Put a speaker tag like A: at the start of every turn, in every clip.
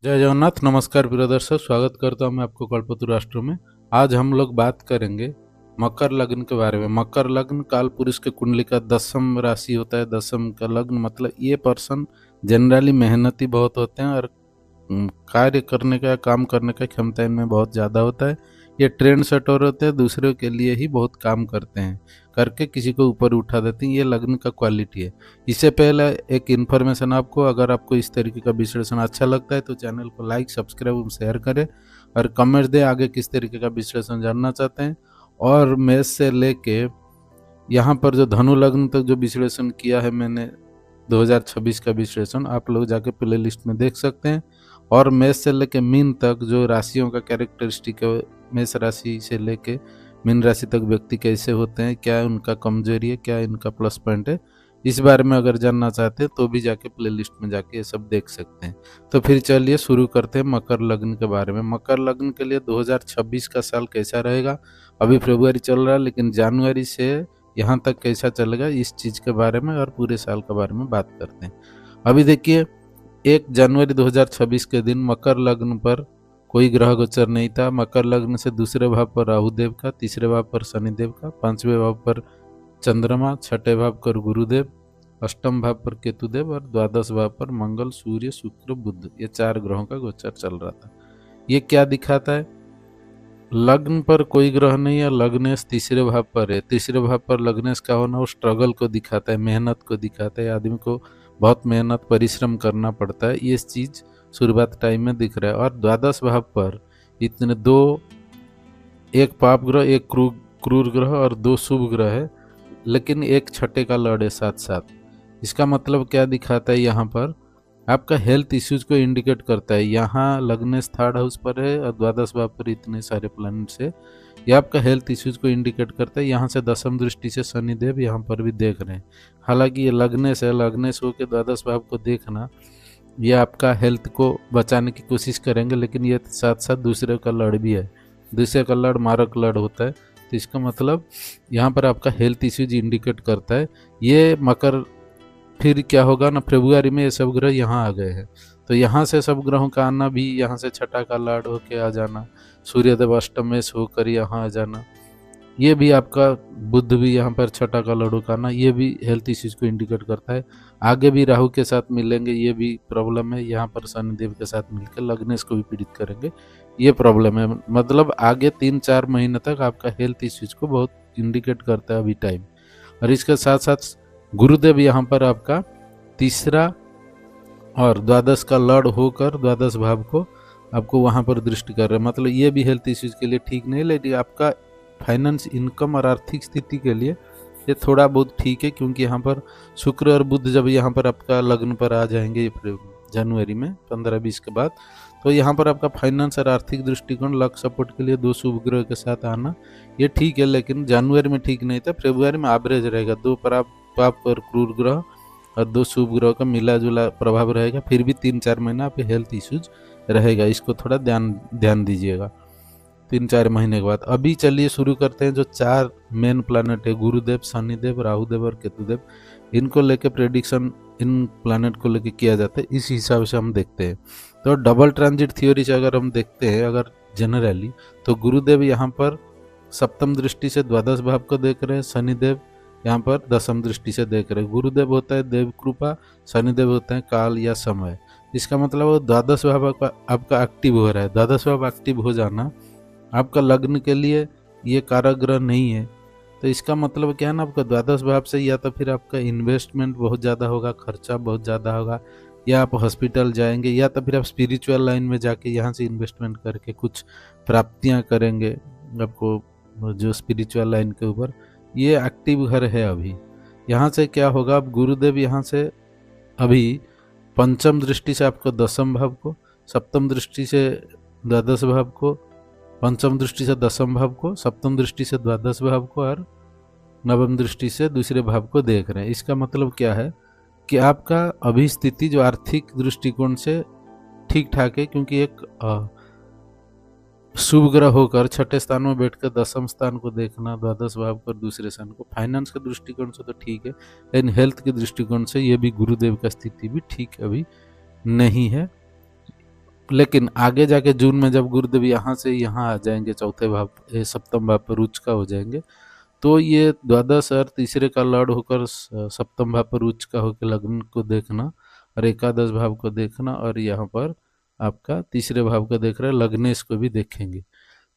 A: जय जगन्नाथ। नमस्कार प्रिय दर्शक, स्वागत करता हूँ मैं आपको कल्पतरु राष्ट्र में। आज हम लोग बात करेंगे मकर लग्न के बारे में। मकर लग्न काल पुरुष के कुंडली का दसम राशि होता है। दसम का लग्न मतलब ये पर्सन जनरली मेहनती बहुत होते हैं और कार्य करने का, काम करने का क्षमता इनमें बहुत ज़्यादा होता है। ये ट्रेंड सेटर होते हैं, दूसरों के लिए ही बहुत काम करते हैं, करके किसी को ऊपर उठा देते हैं। ये लग्न का क्वालिटी है। इससे पहले एक इन्फॉर्मेशन आपको, अगर आपको इस तरीके का विश्लेषण अच्छा लगता है तो चैनल को लाइक, सब्सक्राइब और शेयर करें और कमेंट दें आगे किस तरीके का विश्लेषण जानना चाहते हैं। और मेष से लेके यहाँ पर जो धनु लग्न तक जो विश्लेषण किया है मैंने 2026 का विश्लेषण, आप लोग जाके प्ले लिस्ट में देख सकते हैं। और मेष से लेके मीन तक जो राशियों का कैरेक्टरिस्टिक है, मेष राशि से लेके मीन राशि तक व्यक्ति कैसे होते हैं, क्या उनका कमजोरी है, क्या इनका प्लस पॉइंट है, इस बारे में अगर जानना चाहते हैं तो भी जाके प्ले लिस्ट में जाके ये सब देख सकते हैं। तो फिर चलिए शुरू करते हैं मकर लग्न के बारे में। मकर लग्न के लिए 2026 का साल कैसा रहेगा। अभी फरवरी चल रहा है, लेकिन जनवरी से यहाँ तक कैसा चलेगा, इस चीज़ के बारे में और पूरे साल के बारे में बात करते हैं। अभी देखिए, 1 जनवरी 2026 के दिन मकर लग्न पर कोई ग्रह गोचर नहीं था। मकर लग्न से दूसरे भाव पर राहु देव का, तीसरे भाव पर शनिदेव का, पांचवें भाव पर चंद्रमा, छठे भाव पर गुरुदेव, अष्टम भाव पर केतुदेव और द्वादश भाव पर मंगल, सूर्य, शुक्र, बुध, ये 4 ग्रहों का गोचर चल रहा था। ये क्या दिखाता है? लग्न पर कोई ग्रह नहीं है, लग्नेश तीसरे भाव पर है। तीसरे भाव पर लग्नेश का होना वो स्ट्रगल को दिखाता है, मेहनत को दिखाता है। आदमी को बहुत मेहनत, परिश्रम करना पड़ता है, ये चीज शुरुआत टाइम में दिख रहा है। और द्वादश भाव पर इतने दो, एक पाप ग्रह, एक क्रूर ग्रह और 2 शुभ ग्रह है, लेकिन एक छठे का लड़ है साथ साथ। इसका मतलब क्या दिखाता है? यहाँ पर आपका हेल्थ इश्यूज को इंडिकेट करता है। यहाँ लग्नेश थर्ड हाउस पर है और द्वादश भाव पर इतने सारे प्लैनेट्स है, ये आपका हेल्थ इश्यूज को इंडिकेट करता है। यहाँ से दसम दृष्टि से शनिदेव यहाँ पर भी देख रहे हैं। हालांकि ये लग्नेश है, लग्नेश होकर द्वादश भाव को देखना, ये आपका हेल्थ को बचाने की कोशिश करेंगे, लेकिन ये साथ साथ दूसरे का लड़ भी है। दूसरे का लड़ मारक लड़ होता है, तो इसका मतलब यहाँ पर आपका हेल्थ इश्यूज इंडिकेट करता है। ये मकर, फिर क्या होगा ना, फरवरी में ये सब ग्रह यहाँ आ गए हैं, तो यहाँ से सब ग्रहों का आना भी, यहाँ से छठा का लाड होके आ जाना, सूर्यदेव अष्टमेश होकर यहाँ आ जाना, ये भी आपका बुध भी यहाँ पर छठा का लड़ू का आना, ये भी हेल्थ इश्यूज को इंडिकेट करता है। आगे भी राहु के साथ मिलेंगे, ये भी प्रॉब्लम है। यहाँ पर शनिदेव के साथ मिलकर लग्नेश को भी पीड़ित करेंगे, ये प्रॉब्लम है। मतलब आगे 3-4 महीने तक आपका हेल्थ इश्यूज को बहुत इंडिकेट करता है अभी टाइम। और इसके साथ साथ गुरुदेव यहाँ पर आपका तीसरा और द्वादश का लड़ होकर द्वादश भाव को आपको वहाँ पर दृष्टि कर रहे हैं। मतलब ये भी हेल्थ इश्यूज के लिए ठीक नहीं, लेकिन आपका फाइनेंस, इनकम और आर्थिक स्थिति के लिए ये थोड़ा बहुत ठीक है, क्योंकि यहाँ पर शुक्र और बुध जब यहाँ पर आपका लग्न पर आ जाएंगे जनवरी में 15-20 के बाद, तो यहाँ पर आपका फाइनेंस और आर्थिक दृष्टिकोण, लक सपोर्ट के लिए 2 शुभ ग्रह के साथ आना ये ठीक है। लेकिन जनवरी में ठीक नहीं था, फरवरी में एवरेज रहेगा। 2 पाप और क्रूर ग्रह और 2 शुभ ग्रह का मिला जुला प्रभाव रहेगा। फिर भी 3-4 महीना पे हेल्थ इश्यूज रहेगा, इसको थोड़ा ध्यान दीजिएगा 3-4 महीने के बाद। अभी चलिए शुरू करते हैं। जो 4 मेन प्लैनेट है, गुरुदेव, शनिदेव, राहुदेव और केतुदेव, इनको लेके प्रेडिक्शन इन प्लैनेट को लेके किया जाता है, इस हिसाब से हम देखते हैं। तो डबल ट्रांजिट थ्योरी से अगर हम देखते हैं, अगर जनरली, तो गुरुदेव यहाँ पर सप्तम दृष्टि से द्वादश भाव को देख रहे हैं, शनिदेव यहाँ पर दसम दृष्टि से देख रहे हैं। गुरुदेव होता है देव कृपा, शनिदेव होता है काल या समय। इसका मतलब वो द्वादश भाव आपका एक्टिव हो रहा है। द्वादश भाव एक्टिव हो जाना आपका लग्न के लिए ये कारक ग्रह नहीं है, तो इसका मतलब क्या है ना, आपका द्वादश भाव से या तो फिर आपका इन्वेस्टमेंट बहुत ज़्यादा होगा, खर्चा बहुत ज़्यादा होगा, या आप हॉस्पिटल जाएंगे, या तो फिर आप स्पिरिचुअल लाइन में जाके यहाँ से इन्वेस्टमेंट करके कुछ प्राप्तियाँ करेंगे आपको, जो स्पिरिचुअल लाइन के ऊपर ये एक्टिव घर है अभी। यहाँ से क्या होगा, अब गुरुदेव यहाँ से अभी पंचम दृष्टि से आपको दसम भाव को, सप्तम दृष्टि से द्वादश भाव को, पंचम दृष्टि से दसम भाव को, सप्तम दृष्टि से द्वादश भाव को और नवम दृष्टि से दूसरे भाव को देख रहे हैं। इसका मतलब क्या है कि आपका अभी स्थिति जो आर्थिक दृष्टिकोण से ठीक ठाक है, क्योंकि एक शुभ ग्रह होकर छठे स्थान में बैठकर दसम स्थान को देखना, द्वादश भाव पर दूसरे स्थान को, फाइनेंस के दृष्टिकोण से तो ठीक है, लेकिन हेल्थ के दृष्टिकोण से ये भी गुरुदेव का स्थिति भी ठीक अभी नहीं है। लेकिन आगे जाके जून में जब गुरुदेव यहाँ से यहाँ आ जाएंगे, चौथे भाव सप्तम भाव पर उच्च का हो जाएंगे, तो ये द्वादश और तीसरे का लॉर्ड होकर सप्तम भाव पर उच्च का होकर लग्न को देखना और एकादश भाव को देखना, और यहाँ पर आपका तीसरे भाव को देख रहे हैं, लग्नेश को भी देखेंगे।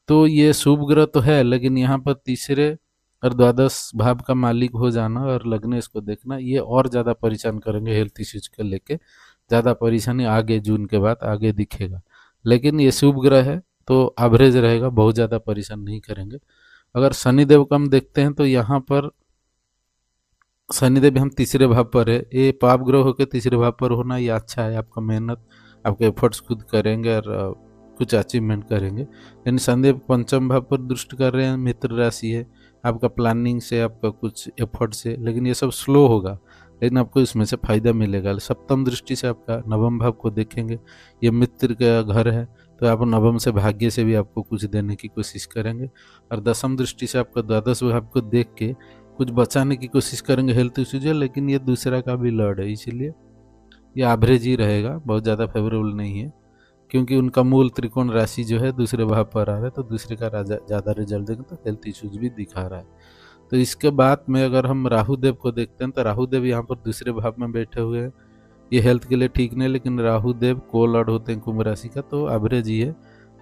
A: तो ये शुभ ग्रह तो है, लेकिन यहाँ पर तीसरे और द्वादश भाव का मालिक हो जाना और लग्नेश को देखना, ये और ज़्यादा परेशान करेंगे। हेल्थ इश्यूज को लेके ज़्यादा परेशानी आगे जून के बाद आगे दिखेगा, लेकिन ये शुभ ग्रह है तो एवरेज रहेगा, बहुत ज़्यादा परेशान नहीं करेंगे। अगर शनिदेव को हम देखते हैं तो यहाँ पर शनिदेव हम तीसरे भाव पर है, ये पाप ग्रह होकर तीसरे भाव पर होना ये अच्छा है। आपका मेहनत, आपके एफर्ट्स खुद करेंगे और कुछ अचीवमेंट करेंगे। यानी शनिदेव पंचम भाव पर दृष्टि कर रहे हैं, मित्र राशि है, आपका प्लानिंग से, आपका कुछ एफर्ट से, लेकिन ये सब स्लो होगा, लेकिन आपको इसमें से फायदा मिलेगा। सप्तम दृष्टि से आपका नवम भाव को देखेंगे, ये मित्र का घर है, तो आप नवम से भाग्य से भी आपको कुछ देने की कोशिश करेंगे। और दसम दृष्टि से आपका द्वादश भाव को देख के कुछ बचाने की कोशिश करेंगे हेल्थ इश्यूज, लेकिन ये दूसरा का भी लॉर्ड है, इसीलिए ये एवरेज ही रहेगा, बहुत ज़्यादा फेवरेबल नहीं है, क्योंकि उनका मूल त्रिकोण राशि जो है दूसरे भाव पर आ रहा है, तो दूसरे का ज़्यादा रिजल्ट देंगे, तो हेल्थ इश्यूज भी दिखा रहा है। तो इसके बाद में अगर हम राहु देव को देखते हैं तो राहु देव यहाँ पर दूसरे भाव में बैठे हुए हैं, ये हेल्थ के लिए ठीक नहीं, लेकिन राहु देव को लॉर्ड होते हैं कुंभ राशि का, तो एवरेज ही है।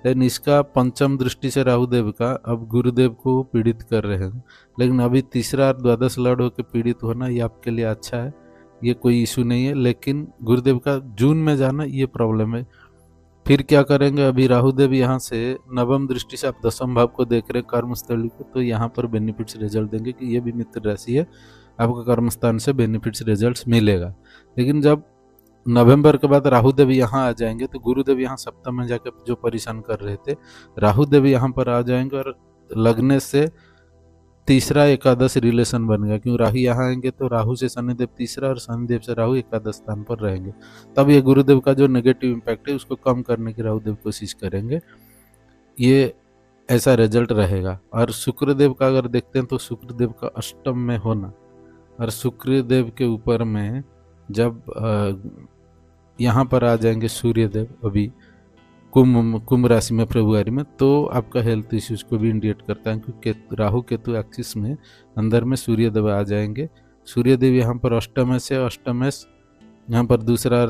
A: लेकिन इसका पंचम दृष्टि से राहु देव का अब गुरुदेव को पीड़ित कर रहे हैं, लेकिन अभी तीसरा और द्वादश लॉर्ड होकर पीड़ित होना ये आपके लिए अच्छा है, ये कोई इशू नहीं है। लेकिन गुरुदेव का जून में जाना ये प्रॉब्लम है। फिर क्या करेंगे, अभी राहु देव यहाँ से नवम दृष्टि से आप दसम भाव को देख रहे हैं, कर्मस्थली को, तो यहाँ पर बेनिफिट्स रिजल्ट देंगे कि ये भी मित्र राशि है, आपको कर्मस्थान से बेनिफिट्स रिजल्ट्स मिलेगा। लेकिन जब नवंबर के बाद राहु देव यहाँ आ जाएंगे तो गुरुदेव यहाँ सप्तम में जाकर जो परेशान कर रहे थे, राहु देव यहाँ पर आ जाएंगे और लगने से तीसरा एकादश रिलेशन बनेगा, क्योंकि राहु यहाँ आएंगे तो राहु से शनिदेव तीसरा और शनिदेव से राहु एकादश स्थान पर रहेंगे। तब ये गुरुदेव का जो नेगेटिव इम्पैक्ट है उसको कम करने की राहुदेव कोशिश करेंगे, ये ऐसा रिजल्ट रहेगा। और शुक्रदेव का अगर देखते हैं तो शुक्रदेव का अष्टम में होना और शुक्रदेव के ऊपर में जब यहाँ पर आ जाएंगे सूर्यदेव अभी कुंभ राशि में फरवरी में, तो आपका हेल्थ इश्यूज को भी इंडिकेट करता है, क्योंकि राहु केतु एक्सिस में अंदर में सूर्यदेव आ जाएंगे। सूर्यदेव यहाँ पर अष्टमेश यहाँ पर दूसरा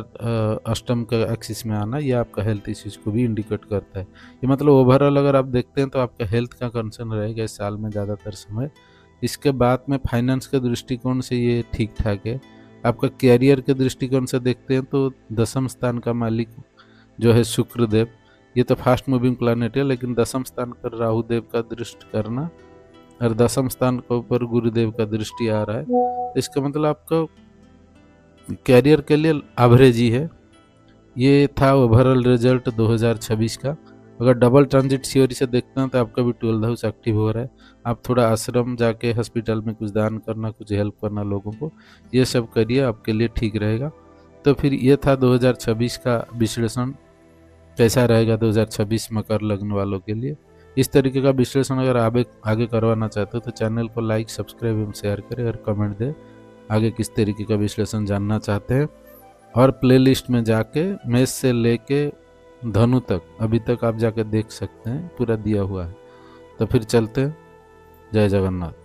A: अष्टम का एक्सिस में आना, यह आपका हेल्थ इश्यूज को भी इंडिकेट करता है। ये मतलब ओवरऑल अगर आप देखते हैं तो आपका हेल्थ का कंसर्न रहेगा इस साल में ज़्यादातर समय। इसके बाद में फाइनेंस के दृष्टिकोण से ये ठीक ठाक है। आपका कैरियर के दृष्टिकोण से देखते हैं तो दसम स्थान का मालिक जो है शुक्रदेव, ये तो फास्ट मूविंग प्लैनेट है, लेकिन दसम स्थान पर राहुदेव का दृष्टि करना और दसम स्थान के ऊपर गुरुदेव का दृष्टि आ रहा है, इसका मतलब आपका कैरियर के लिए एवरेज ही है। ये था ओवरऑल रिजल्ट 2026 का। अगर डबल ट्रांजिट थ्योरी से देखते हैं तो आपका भी 12th हाउस एक्टिव हो रहा है। आप थोड़ा आश्रम जाके हॉस्पिटल में कुछ दान करना, कुछ हेल्प करना लोगों को, ये सब करिए, आपके लिए ठीक रहेगा। तो फिर ये था 2026 का विश्लेषण, कैसा रहेगा 2026 मकर लग्न वालों के लिए। इस तरीके का विश्लेषण अगर आगे करवाना चाहते हो तो चैनल को लाइक, सब्सक्राइब एवं शेयर करें और कमेंट दें आगे किस तरीके का विश्लेषण जानना चाहते हैं। और प्लेलिस्ट में जाके मेष से लेके धनु तक अभी तक आप जाके देख सकते हैं, पूरा दिया हुआ है। तो फिर चलते हैं। जय जगन्नाथ।